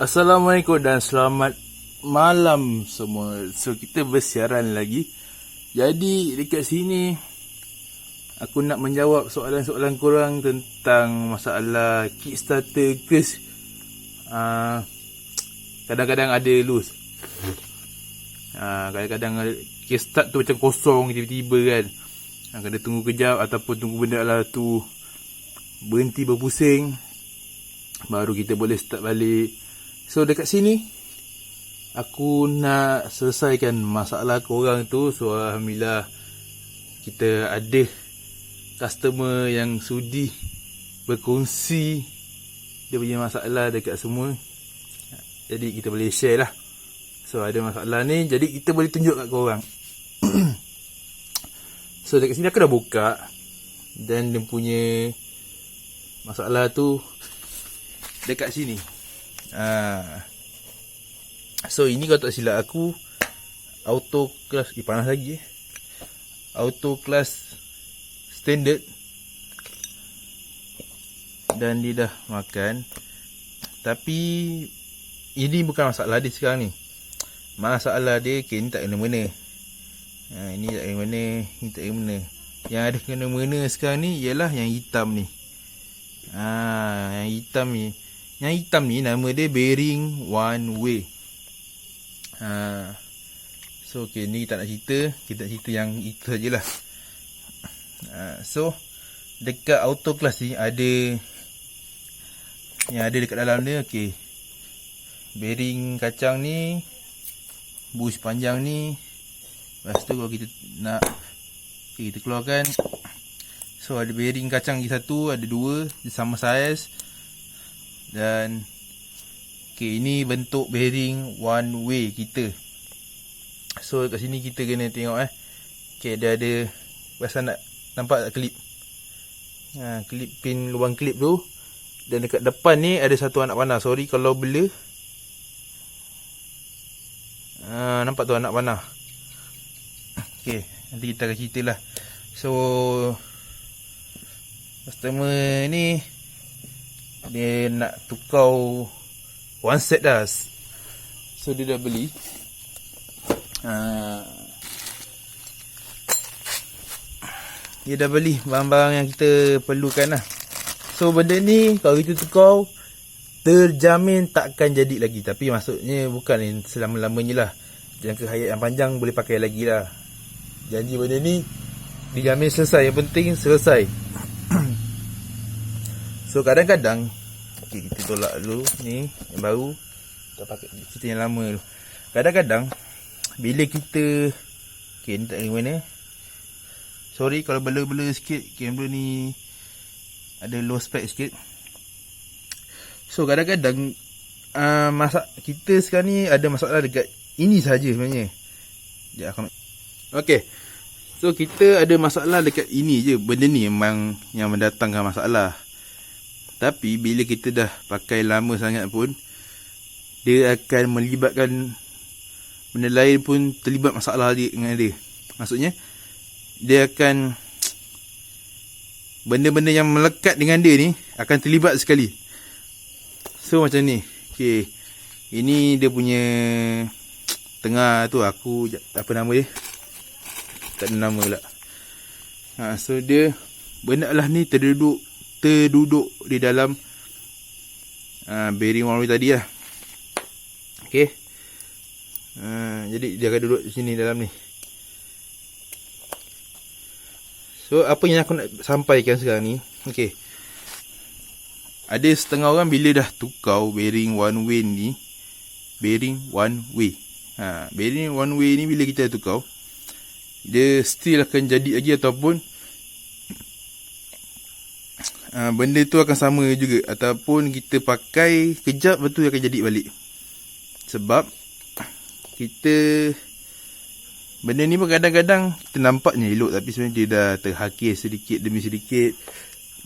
Assalamualaikum dan selamat malam semua. So kita bersiaran lagi. Jadi dekat sini aku nak menjawab soalan-soalan korang tentang masalah Kickstarter Chris. Kadang-kadang ada loose. Kadang-kadang Kickstart tu macam kosong tiba-tiba kan. Kena tunggu kejap ataupun tunggu benda lah tu berhenti berpusing, baru kita boleh start balik. So dekat sini aku nak selesaikan masalah korang tu. So alhamdulillah kita ada customer yang sudi berkongsi dia punya masalah dekat semua. Jadi kita boleh share lah. So ada masalah ni, jadi kita boleh tunjuk kat korang. So dekat sini aku dah buka, dan dia punya masalah tu dekat sini. So ini kalau tak silap aku auto class, panas lagi auto class standard, dan dia dah makan. Tapi ini bukan masalah dia sekarang ni. Masalah dia ni tak kena-mena. Ini tak kena-mena, ini tak kena-mena. Yang ada kena-mena sekarang ni ialah yang hitam ni. Yang hitam ni nama dia bearing one way. So okay, ni kita nak cerita yang itu sajalah. So dekat auto class ni ada yang ada dekat dalam dia. Okay, bearing kacang ni, bush panjang ni. Lepas tu kalau kita nak, kita keluarkan. So ada bearing kacang lagi satu, ada dua, dia sama saiz. Dan okay, ini bentuk bearing one way kita. So kat sini kita kena tengok okay, dia ada, pasal nak nampak tak klip, klip pin lubang klip tu. Dan dekat depan ni ada satu anak panah. Sorry kalau blur. Nampak tu anak panah. Okay, nanti kita akan cerita lah. So customer ni dia nak tukar one set dah. So dia dah beli dia dah beli barang-barang yang kita perlukan lah. So benda ni kalau kita tukar, terjamin takkan jadi lagi. Tapi maksudnya bukan selama-lamanya lah. Jangka hayat yang panjang boleh pakai lagi lah. Janji benda ni dijamin selesai. Yang penting selesai. So kadang-kadang okay, kita tolak dulu ni yang baru, kita pakai cerita yang lama dulu. Kadang-kadang bila kita, okay, ni tak mana. Sorry kalau blur-blur sikit, kamera ni ada low spec sikit. So kadang-kadang kita sekarang ni ada masalah dekat ini saja sebenarnya. Okay, so kita ada masalah dekat ini je. Benda ni memang yang mendatangkan masalah. Tapi bila kita dah pakai lama sangat pun, dia akan melibatkan benda lain pun terlibat masalah dia dengan dia. Maksudnya dia akan, benda-benda yang melekat dengan dia ni akan terlibat sekali. So macam ni. Okay, ini dia punya tengah tu, aku apa nama dia, tak ada nama pula. So dia, benda lah ni terduduk di dalam bearing one way tadi lah. Okay, jadi dia akan duduk di sini dalam ni. So apa yang aku nak sampaikan sekarang ni, okay, ada setengah orang bila dah tukar bearing one way ni, bearing one way ni bila kita tukar, dia still akan jadi lagi, ataupun benda tu akan sama juga, ataupun kita pakai kejap lepas tu akan jadi balik. Sebab kita, benda ni pun kadang-kadang kita nampaknya elok, tapi sebenarnya dia dah terhakis sedikit demi sedikit.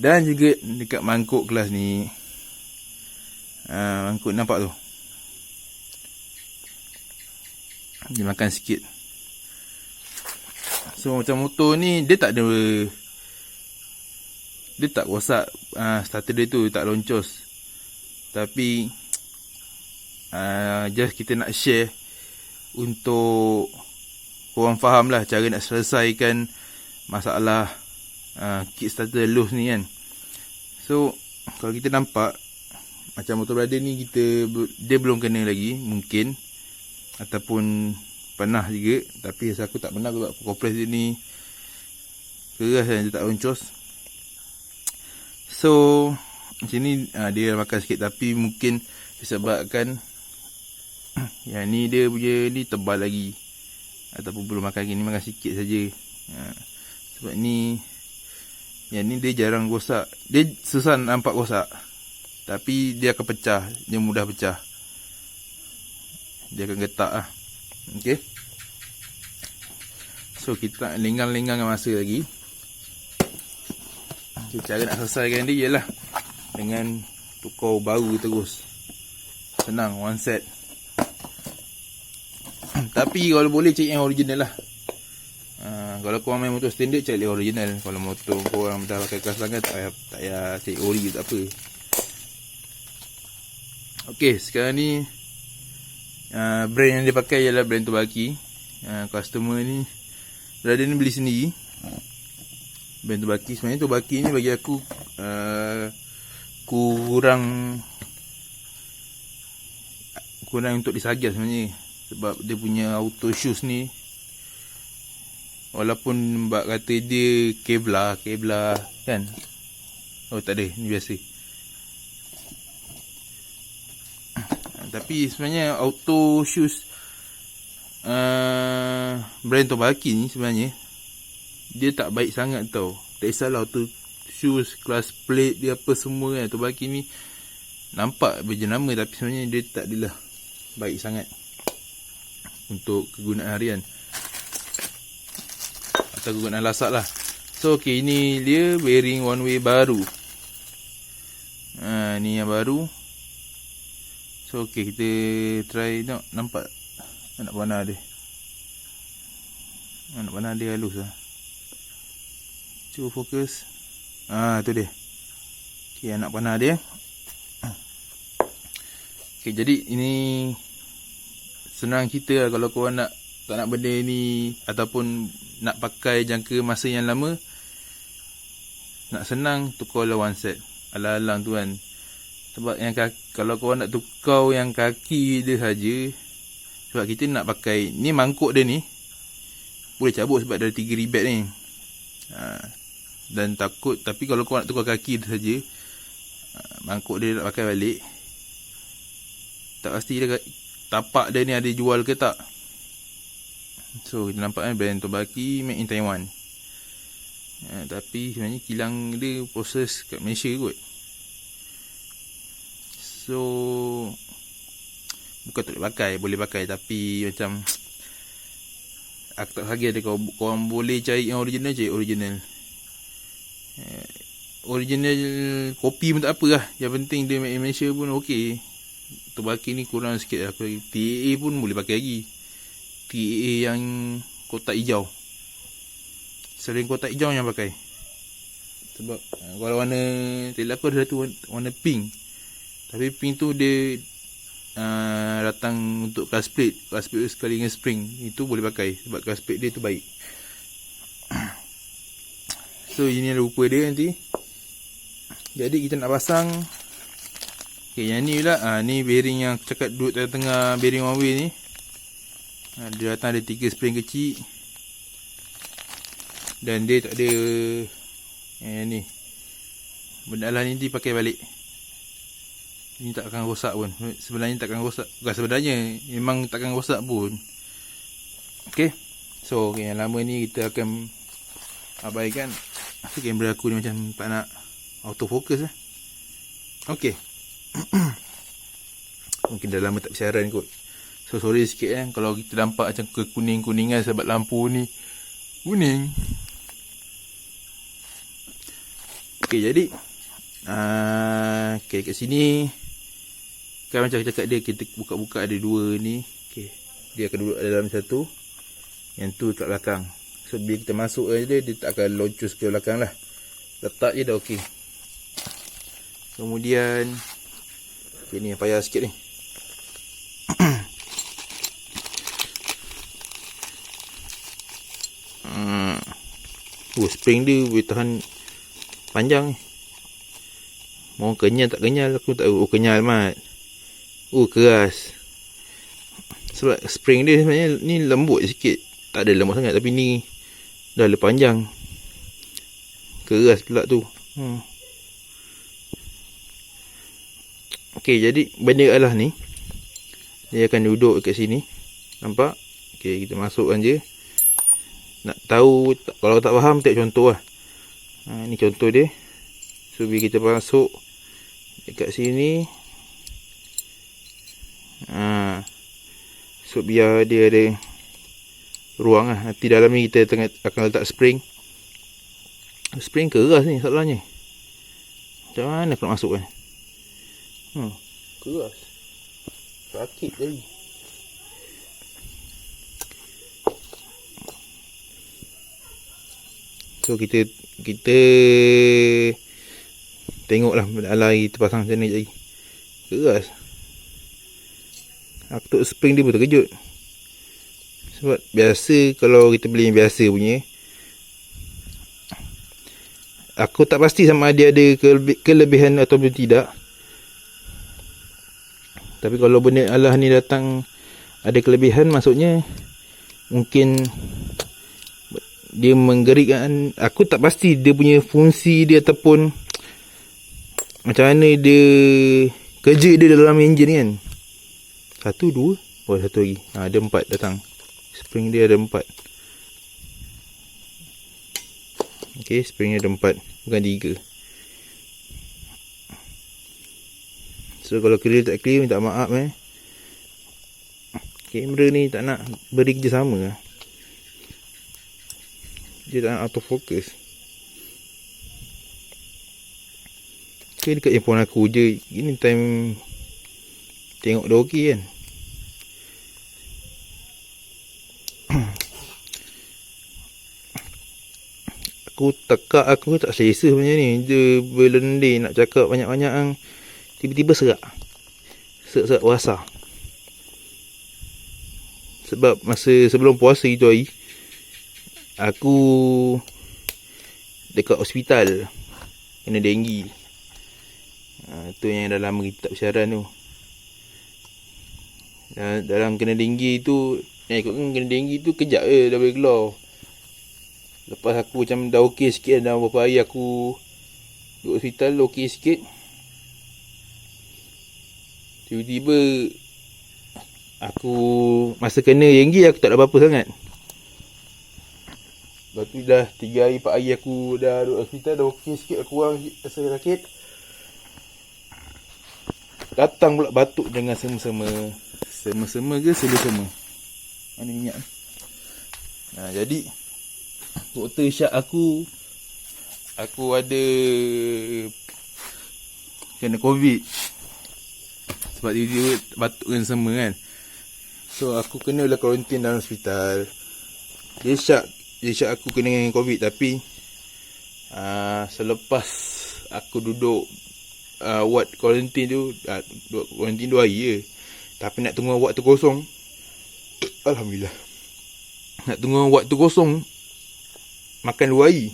Dan juga dekat mangkuk kelas ni, mangkuk nampak tu, dia makan sikit. So macam motor ni, dia tak ada, dia tak rosak starter dia tu, tak loncos. Tapi just kita nak share untuk korang faham lah cara nak selesaikan masalah Kickstarter loose ni kan. So kalau kita nampak macam motor brother ni, dia belum kena lagi mungkin, ataupun pernah juga, tapi aku tak pernah sebab kompres dia ni keras dan dia tak roncos. So macam ni dia makan sikit, tapi mungkin disebabkan yang ni dia punya ni tebal lagi, ataupun belum makan lagi, ni makan sikit saja. Sebab ni yang ni dia jarang rosak, dia susah nampak rosak, tapi dia akan pecah, dia mudah pecah, dia akan getak lah. Okay, so kita lenggang-lenggang masa lagi. Okay, cara nak selesaikan dia ialah dengan tukar baru terus. Senang, one set. Tapi kalau boleh cari yang original lah. Kalau korang main motor standard, cari yang original. Kalau motor korang dah pakai kelas sangat, tak payah cari ori, tak apa. Okay, sekarang ni brand yang dia pakai ialah brand Tobaki. Customer ni, brother ni beli sendiri brand Tobaki. Sebenarnya Tobaki ni bagi aku kurang untuk disagas sebenarnya. Sebab dia punya auto shoes ni, walaupun mbak kata dia Kevlar kan, oh tak ada, ni biasa. Tapi sebenarnya auto shoes brand Tobaki ni sebenarnya dia tak baik sangat tau. Tak kisahlah auto shoes, class plate dia apa semua kan, Tobaki ni nampak berjenama, tapi sebenarnya dia tak adalah baik sangat untuk kegunaan harian atau kegunaan lasak lah. So okay, ini dia bearing one way baru. Ni yang baru. So okay, kita try tengok, nampak anak panah dia. Anak panah dia halus lah. Cuba fokus. Tu dia. Okay, anak panah dia. Okay, jadi ini senang cerita lah. Kalau korang tak nak benda ni, ataupun nak pakai jangka masa yang lama, nak senang, tukarlah one set. Alang-alang tu kan. Sebab yang kalau korang nak tukar yang kaki dia saja, sebab kita nak pakai ni, mangkuk dia ni boleh cabut sebab ada 3 ribet ni. Dan takut, tapi kalau korang nak tukar kaki dia saja, mangkuk dia nak pakai balik, tak pasti dia tapak dia ni ada jual ke tak. So kita nampak kan, brand Tobaki, made in Taiwan. Tapi sebenarnya kilang dia proses kat Malaysia kot. So bukan tak boleh pakai, boleh pakai, tapi macam aku tak saja ada. Korang boleh cari yang original, cari original. Original kopi pun tak apa lah, yang penting dia made in Malaysia pun okey. Tobaki ni kurang sikit lah. TAA pun boleh pakai lagi, TAA yang kotak hijau. Selain kotak hijau yang pakai, sebab kalau warna telak aku ada satu warna pink, tapi pink tu dia datang untuk class plate sekali dengan spring, itu boleh pakai sebab class plate dia tu baik. So ini rupa dia nanti. Jadi kita nak pasang. Okay, yang ni pula, ni bearing yang aku cakap duduk tengah-tengah bearing one way ni. Dia datang ada 3 spring kecil, dan dia tak ada ni. Benda lah ni dipakai balik. Ini tak akan rosak pun. Sebenarnya tak akan rosak. Bukan sebenarnya, memang tak akan rosak pun. Okay, so okay, yang lama ni kita akan abaikan. Kamera aku ni macam tak nak autofocus lah. Okay. Mungkin dah lama tak bersiaran kot, so sorry sikit kan kalau kita nampak macam kekuning-kuningan sebab lampu ni kuning. Okay, jadi okay, kat sini kan macam cakap dia, kita buka-buka ada 2 ni. Okay, dia akan duduk dalam satu, yang tu kat belakang. So bila kita masuk aja dia tak akan loncos ke belakang lah, letak je dah okey. Kemudian okay, ni yang payah sikit ni. Spring dia boleh tahan panjang. Mau kenyal tak kenyal aku tak tahu. Kenyal mat. Keras. Sebab spring dia sebenarnya ni lembut sikit. Tak ada lembut sangat, tapi ni dah lebih panjang. Keras pula tu. Okey, jadi benda alah ni dia akan duduk kat sini. Nampak? Okey, kita masukkan je. Nak tahu, kalau tak faham, tengok contoh lah. Ni contoh dia. So, bila kita masuk dekat sini. So, biar dia ada ruang lah. Nanti dalam ni kita akan letak spring. Spring keras ni soalannya. Macam mana aku nak masuk kan? Keras. Sakit tadi. So kita tengoklah alai terpasang macam ni tadi. Keras. Aku tu spring dia pun terkejut. Sebab biasa kalau kita beli yang biasa punya, aku tak pasti sama dia ada kelebihan atau tidak. Tapi kalau benda alah ni datang ada kelebihan, maksudnya mungkin dia menggerakkan. Aku tak pasti dia punya fungsi dia ataupun macam mana dia kerja dia dalam enjin kan. 1, 2, satu lagi. Ada 4 datang. Spring dia ada 4. Okey, spring dia ada 4, bukan 3. So kalau clear tak clear, minta maaf Kamera ni tak nak beri kerjasama lah. Dia tak nak autofocus. Dekat handphone aku je. Ini time tengok dah okey kan. Aku tak selesa sebenarnya ni. Dia berlendih nak cakap banyak-banyak kan. Tiba-tiba serak rasa. Sebab masa sebelum puasa itu hari, aku dekat hospital kena denggi. Tu yang dah lama kita tak bersiaran tu. Dalam kena denggi tu, kena denggi tu kejap je dah boleh keluar. Lepas aku macam dah okey sikit, dah beberapa hari aku duduk hospital okey sikit, tiba-tiba aku masa kena denggi aku tak ada apa-apa sangat. Lepas tu dah 3 hari 4 hari aku dah duduk hospital, dah okey sikit, aku kurang rasa sakit. Datang pula batuk dengan sema-sema. Sema-sema ke sema-sema? Mana minyak ni? Jadi doktor syak aku ada kena COVID. Sebab dia batuk dengan sema kan. So aku kena lah kuarantin dalam hospital. Dia syak aku kena dengan COVID. Tapi selepas aku duduk ward kuarantin tu, kuarantin 2 hari je. Tapi nak tunggu ward tu kosong, alhamdulillah, nak tunggu ward tu kosong makan 2 hari.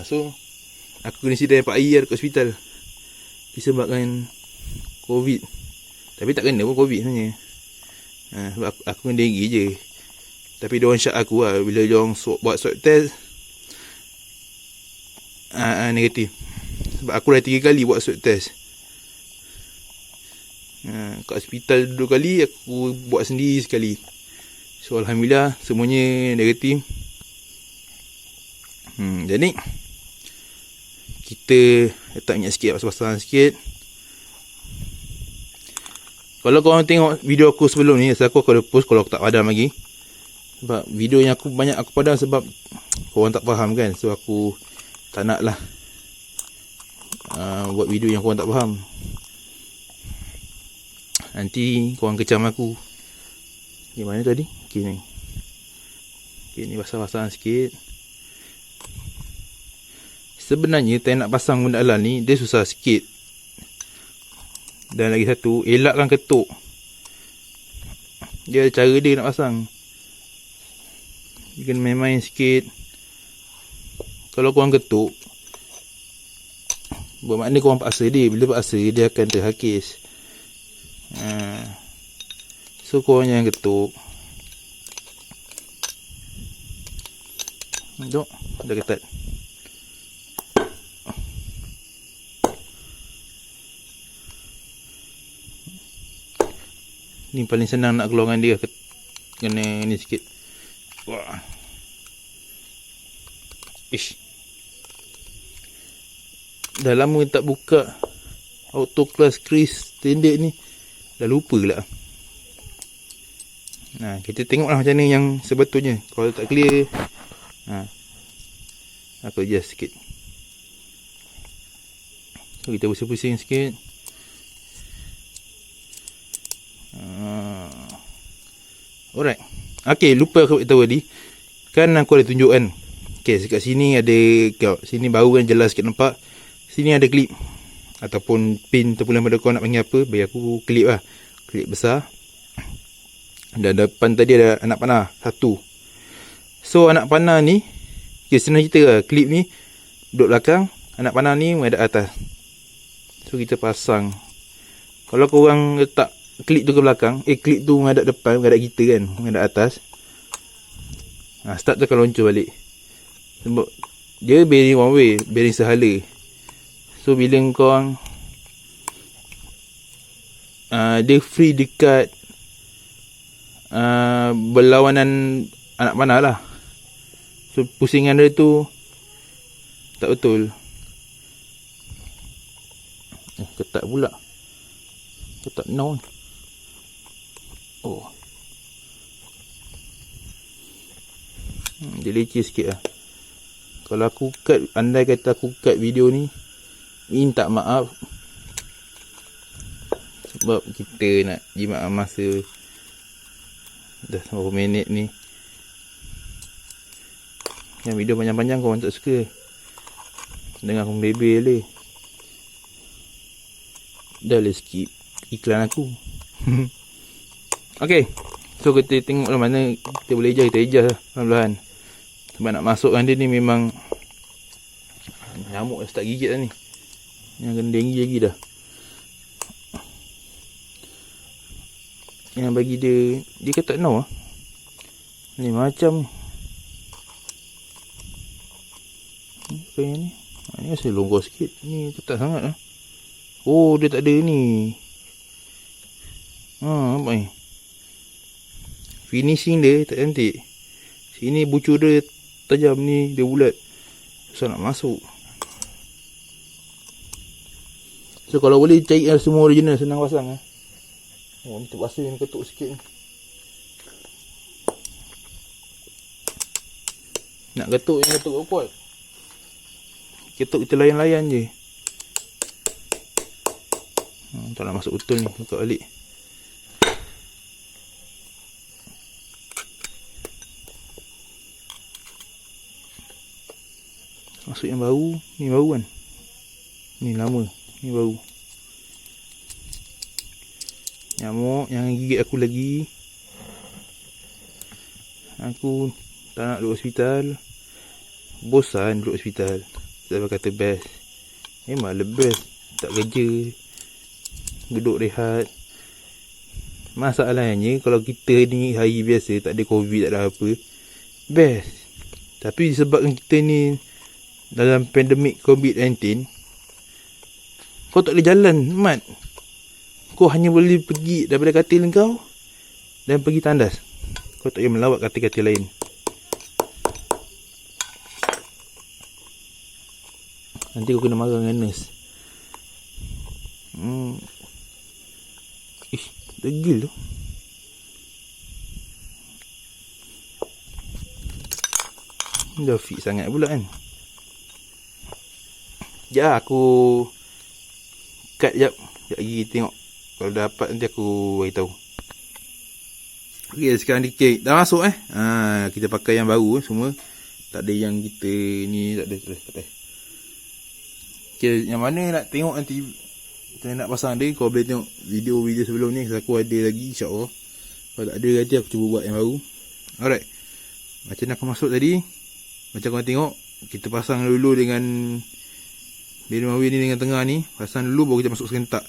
So aku kena sidai 4 hari dekat hospital disebabkan COVID. Tapi tak kena pun COVID sebenarnya. Sebab aku kena denggi je. Tapi diorang syak aku lah. Bila diorang buat swab test, negatif. Sebab aku dah 3 kali buat swab test. Kat hospital 2 kali, aku buat sendiri sekali. So alhamdulillah semuanya negatif. Jadi kita letak minyak sikit, basah-basahan sikit. Kalau korang tengok video aku sebelum ni, aku ada post kalau aku tak padam lagi. Sebab video yang banyak aku padam sebab korang tak faham kan. So aku tak nak lah buat video yang korang tak faham. Nanti korang kecam aku. Gimana tadi? Okay ni. Okay ni basah-basahan sikit. Sebenarnya time nak pasang benda alam ni, dia susah sikit. Dan lagi satu, elakkan ketuk. Dia cara dia nak pasang. Dia kena main-main sikit. kalau korang ketuk, bermakna korang paksa dia. Bila paksa, dia akan terhakis. So korang jangan ketuk. Tengok, dah ketat. Ni paling senang nak keluarkan dia. Kena ni sikit. Wah. Ish. Dah lama tak buka autoclass crease standard ni. Dah lupa lah. Nah, kita tengoklah macam mana yang sebetulnya. Kalau tak clear, aku adjust sikit. So, kita pusing-pusing sikit. Alright. Okay, lupa aku beritahu tadi. Kan aku ada tunjuk kan. Okay, dekat sini ada, sini baru kan jelas sikit nampak. Sini ada klip ataupun pin, terpulang pada kau nak panggil apa, bagi aku klip lah. Klip besar. Dan depan tadi ada anak panah satu. So anak panah ni, okay, senang cerita lah. Klip ni duduk belakang, anak panah ni menghadap atas. So kita pasang. Kalau korang letak klip tu ke belakang, klip tu menghadap depan, menghadap kita kan, menghadap atas. Start tu akan loncor balik. Sebab dia bearing one way, bearing sehala. So bila korang dia free dekat berlawanan anak panah lah. So pusingan dia tu tak betul. Ketat pula. Ketat no. Oh. Dia leceh sikit lah. Kalau aku cut, andai kata aku cut video ni, minta maaf. Sebab kita nak jimat masa. Dah berapa minit ni. Yang video panjang-panjang korang tak suka. Dengar aku bebel ni. Dah lah skip iklan aku. Okay, so kita tengok lah mana kita boleh adjust. Kita adjust lah perlahan-lahan. Sebab nak masukkan dia ni memang nyamuk dah start gigit dah ni. Yang kena denggi lagi dah. Yang bagi dia kata no lah. Ni macam apa yang ni? Ni rasa longgar sikit. Ni tetap sangat lah. Oh, dia tak ada ni. Apa ni? Finishing dia tak cantik. Sini bucur dia tajam, ni dia bulat. Susah nak masuk. So kalau boleh cari semua original, senang pasang lah. Oh, ni terpaksa ni ketuk sikit ni. Nak ketuk yang ketuk kuat. Ketuk kita layan-layan je. Tak nak masuk betul ni. Buka balik. Masuk yang baru. Ni baru kan. Ni lama. Ni baru. Nyamuk yang gigit aku lagi. Aku tak nak duduk hospital. Bosan duduk hospital. Saya kata best. Memang the best. Tak kerja. Duduk rehat. Masalahnya kalau kita ni hari biasa, tak ada covid, tak ada apa, best. Tapi disebabkan kita ni dalam pandemik COVID-19, kau tak boleh jalan, mat. Kau hanya boleh pergi daripada katil kau dan pergi tandas. Kau tak boleh melawat katil-katil lain. Nanti kau kena marah dengan nurse. Ish, degil tu. Dah fit sangat pula kan. Ya, aku cut jap. Sekejap lagi tengok. Kalau dah dapat nanti aku beritahu. Okay, sekarang dikit. Dah masuk kita pakai yang baru semua. Tak ada yang kita ni, tak ada. Okay, yang mana nak tengok nanti kita nak pasang dia, kau boleh tengok video-video sebelum ni. Aku ada lagi, insyaAllah. Kalau tak ada nanti aku cuba buat yang baru. Alright, macam nak aku masuk tadi, macam korang tengok, kita pasang dulu dengan bearing wire ni dengan tengah ni. Pasang dulu baru kita masuk serentak.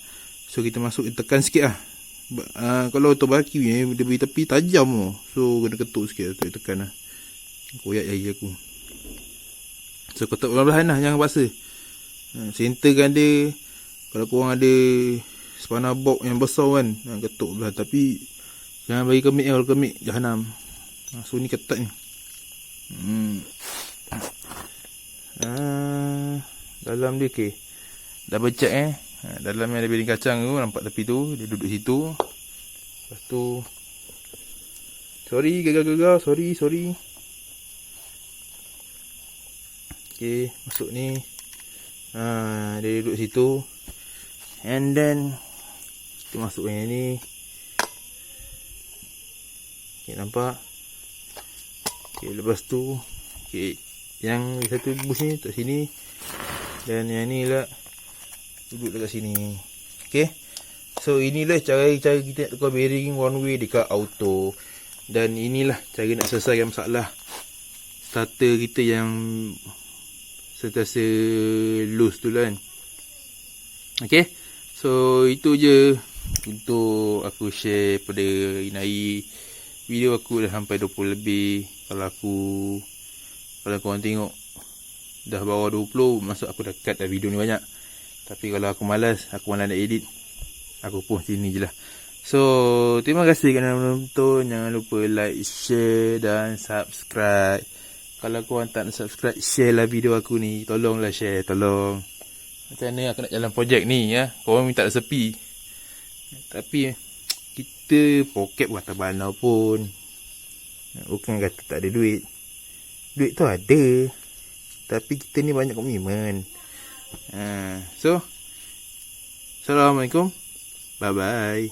So kita masuk, tekan sikit lah. Kalau terbaki ni, dia beri tepi tajam tu. So kena ketuk sikit, tekan lah. Koyak jari aku. So ketuk perlahan-lahan lah, jangan paksa. Centerkan dia. Kalau korang ada spanner box yang besar kan, ketuk belah. Tapi jangan bagi kemik. Kalau kemik jahanam. So ni ketat ni. Dalam dia okey. Double check dalam yang ada bearing kacang tu, nampak tepi tu, dia duduk situ. Lepas tu sorry gagal. Sorry. Okey, masuk ni. Dia duduk situ. And then kita masuk yang ni. Okey, nampak. Okey, lepas tu okey, yang satu bush ni kat sini. Dan yang ni lah duduk dekat sini. Okey. So inilah cara kita nak tukar bearing one way dekat auto. Dan inilah cara nak selesaikan masalah starter kita yang sentiasa loose tu lah kan. Okey. So itu je untuk aku share pada hari ni. Video aku dah sampai 20 lebih. Kalau korang tengok dah bawah 20, maksud aku dah cut dah video ni banyak. Tapi kalau aku malas nak edit, aku post sini je lah. So terima kasih kerana menonton. Jangan lupa like, share dan subscribe. Kalau korang tak nak subscribe, share lah video aku ni. Tolonglah share, tolong. Macam mana aku nak jalan projek ni ya. Korang minta resepi, tapi kita poket buat tabanau pun. Bukan kata tak ada duit. Duit tu ada, tapi kita ni banyak komitmen. So Assalamualaikum. Bye bye.